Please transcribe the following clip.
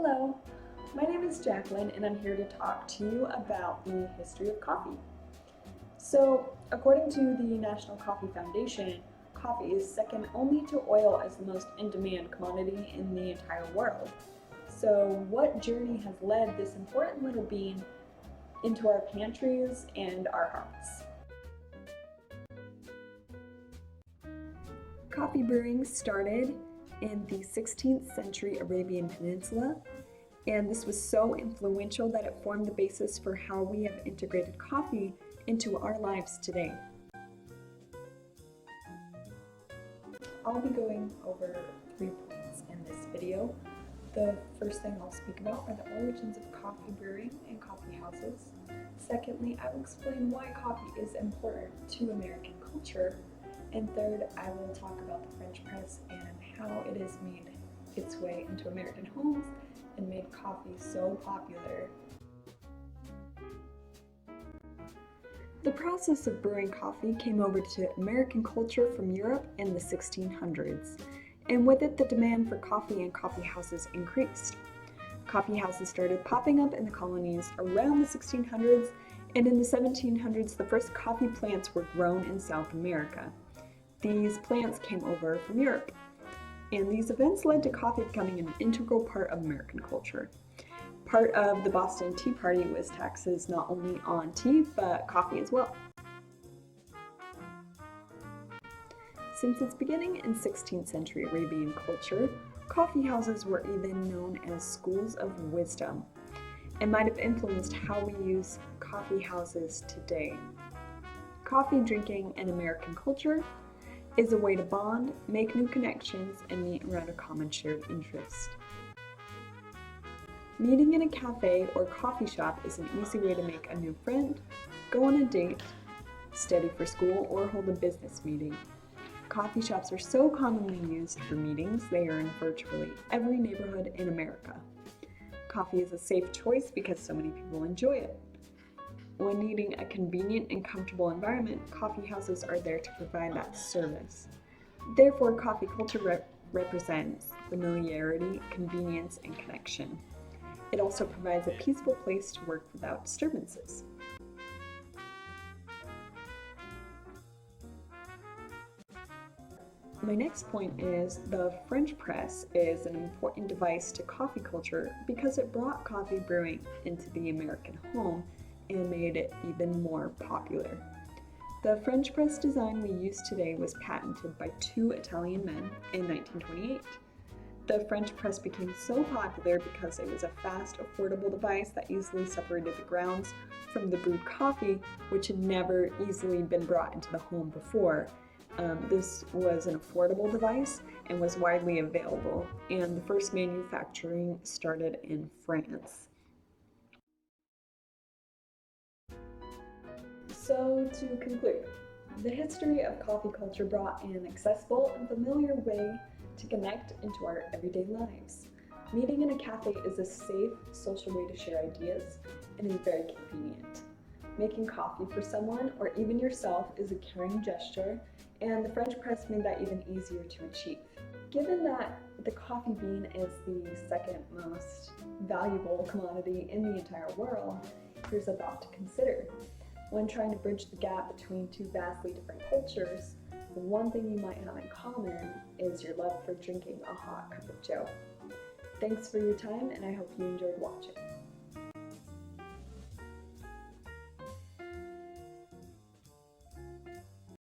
Hello, my name is Jacqueline and I'm here to talk to you about the history of coffee. So, according to the National Coffee Foundation, coffee is second only to oil as the most in-demand commodity in the entire world. So, what journey has led this important little bean into our pantries and our hearts? Coffee brewing started in the 16th century Arabian Peninsula, and this was so influential that it formed the basis for how we have integrated coffee into our lives today. I'll be going over 3 points in this video. The first thing I'll speak about are the origins of coffee brewing and coffee houses. Secondly, I will explain why coffee is important to American culture. And third, I will talk about the French press and how it has made its way into American homes and made coffee so popular. The process of brewing coffee came over to American culture from Europe in the 1600s, and with it the demand for coffee and coffee houses increased. Coffee houses started popping up in the colonies around the 1600s, and in the 1700s the first coffee plants were grown in South America. These plants came over from Europe, and these events led to coffee becoming an integral part of American culture. Part of the Boston Tea Party was taxes not only on tea, but coffee as well. Since its beginning in 16th century Arabian culture, coffee houses were even known as schools of wisdom and might have influenced how we use coffee houses today. Coffee drinking in American culture is a way to bond, make new connections, and meet around a common shared interest. Meeting in a cafe or coffee shop is an easy way to make a new friend, go on a date, study for school, or hold a business meeting. Coffee shops are so commonly used for meetings, they are in virtually every neighborhood in America. Coffee is a safe choice because so many people enjoy it. When needing a convenient and comfortable environment, coffee houses are there to provide that service. Therefore, coffee culture represents familiarity, convenience, and connection. It also provides a peaceful place to work without disturbances. My next point is the French press is an important device to coffee culture because it brought coffee brewing into the American home and made it even more popular. The French press design we use today was patented by 2 Italian men in 1928. The French press became so popular because it was a fast, affordable device that easily separated the grounds from the brewed coffee, which had never easily been brought into the home before. This was an affordable device and was widely available, and the first manufacturing started in France. So, to conclude, the history of coffee culture brought an accessible and familiar way to connect into our everyday lives. Meeting in a cafe is a safe, social way to share ideas and is very convenient. Making coffee for someone or even yourself is a caring gesture, and the French press made that even easier to achieve. Given that the coffee bean is the second most valuable commodity in the entire world, here's a thought to consider. When trying to bridge the gap between 2 vastly different cultures, the one thing you might have in common is your love for drinking a hot cup of joe. Thanks for your time, and I hope you enjoyed watching.